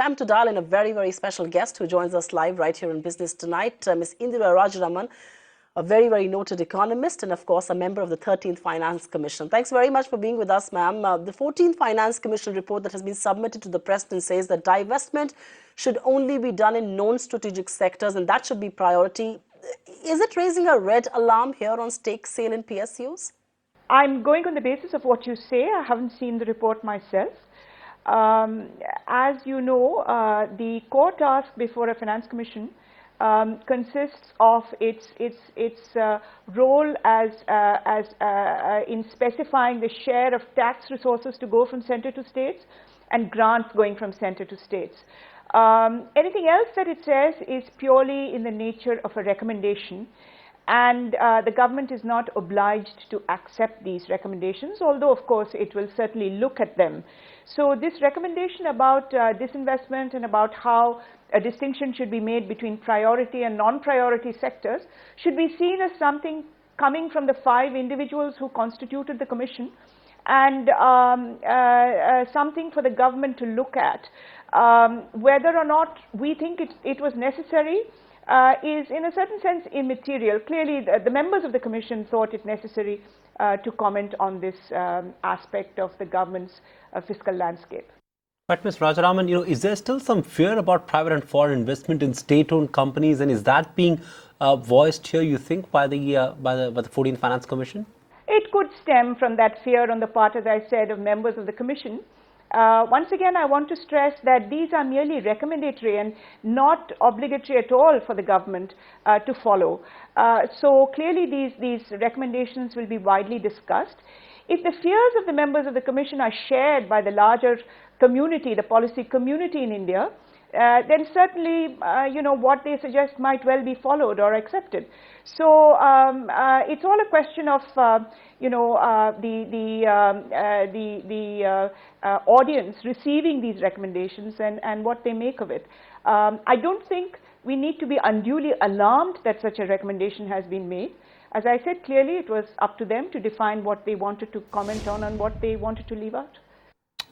Time to dial in a very, very special guest who joins us live right here in Business Tonight, Ms. Indira Rajaraman, a very, very noted economist and, of course, a member of the 13th Finance Commission. Thanks very much for being with us, ma'am. The 14th Finance Commission report that has been submitted to the President says that divestment should only be done in non-strategic sectors and that should be priority. Is it raising a red alarm here on stake sale in PSUs? I'm going on the basis of what you say. I haven't seen the report myself. As you know, the core task before a finance commission consists of its role as in specifying the share of tax resources to go from center to states and grants going from center to states. Anything else that it says is purely in the nature of a recommendation, and the government is not obliged to accept these recommendations, although of course it will certainly look at them. So this recommendation about disinvestment and about how a distinction should be made between priority and non-priority sectors should be seen as something coming from the 5 individuals who constituted the commission, and something for the government to look at. Whether or not we think it was necessary is in a certain sense immaterial. Clearly the members of the commission thought it necessary to comment on this aspect of the government's fiscal landscape. But Ms. Rajaraman, is there still some fear about private and foreign investment in state-owned companies, and is that being voiced here, you think, by the 14th Finance Commission? It could stem from that fear on the part, as I said, of members of the commission. Once again, I want to stress that these are merely recommendatory and not obligatory at all for the government to follow. So clearly these recommendations will be widely discussed. If the fears of the members of the commission are shared by the larger community, the policy community in India, then certainly, what they suggest might well be followed or accepted. So it's all a question of, the audience receiving these recommendations and what they make of it. I don't think we need to be unduly alarmed that such a recommendation has been made. As I said, clearly it was up to them to define what they wanted to comment on and what they wanted to leave out.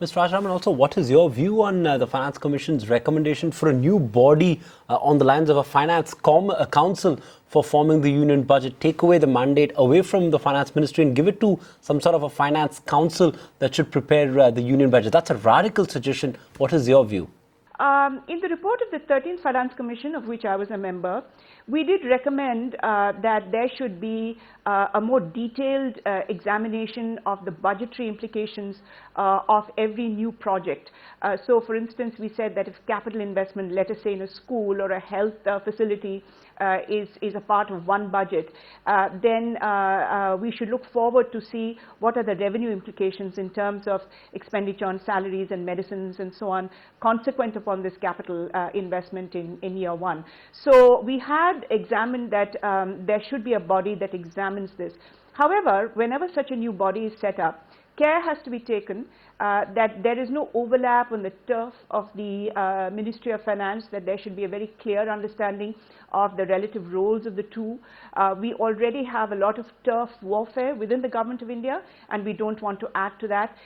Ms. Rajaraman, also, what is your view on the Finance Commission's recommendation for a new body on the lines of a Finance Council for forming the Union budget? Take away the mandate away from the Finance Ministry and give it to some sort of a Finance Council that should prepare the Union budget. That's a radical suggestion. What is your view? In the report of the 13th Finance Commission, of which I was a member, we did recommend that there should be a more detailed examination of the budgetary implications of every new project. So, for instance, we said that if capital investment, let us say in a school or a health facility, is a part of one budget, then we should look forward to see what are the revenue implications in terms of expenditure on salaries and medicines and so on, consequent upon this capital investment in year one. So we had examined that there should be a body that examines this. However, whenever such a new body is set up, care has to be taken that there is no overlap on the turf of the Ministry of Finance, that there should be a very clear understanding of the relative roles of the two. We already have a lot of turf warfare within the Government of India, and we don't want to add to that.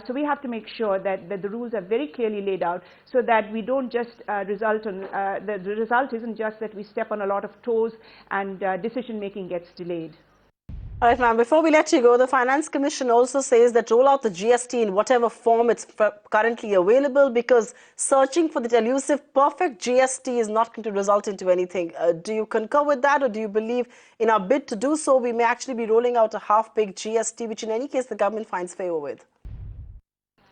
So we have to make sure that the rules are very clearly laid out so that we don't just result on, the result isn't just that we step on a lot of toes and decision making gets delayed. All right, ma'am, before we let you go, the Finance Commission also says that roll out the GST in whatever form it's currently available, because searching for the elusive perfect GST is not going to result into anything. Do you concur with that, or do you believe in our bid to do so, we may actually be rolling out a half-baked GST, which in any case the government finds favor with?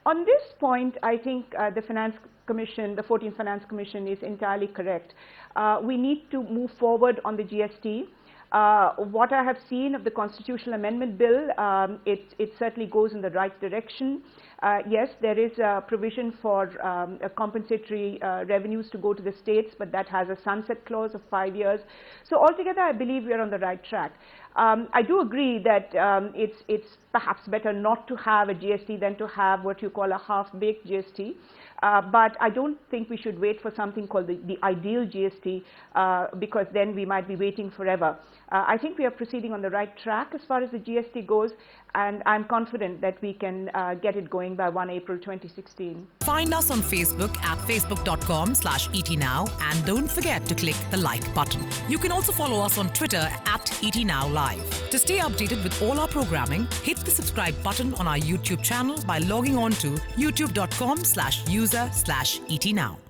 On this point, I think the Finance Commission, the 14th Finance Commission, is entirely correct. We need to move forward on the GST. What I have seen of the Constitutional Amendment Bill, it certainly goes in the right direction. Yes, there is a provision for compensatory revenues to go to the states, but that has a sunset clause of 5 years. So altogether, I believe we are on the right track. I do agree that it's perhaps better not to have a GST than to have what you call a half-baked GST. But I don't think we should wait for something called the ideal GST because then we might be waiting forever. I think we are proceeding on the right track as far as the GST goes, and I'm confident that we can get it going by 1 April 2016. Find us on Facebook at facebook.com/ETNow and don't forget to click the like button. You can also follow us on Twitter at ETNowLive. To stay updated with all our programming, hit the subscribe button on our YouTube channel by logging on to youtube.com/user/ETNow.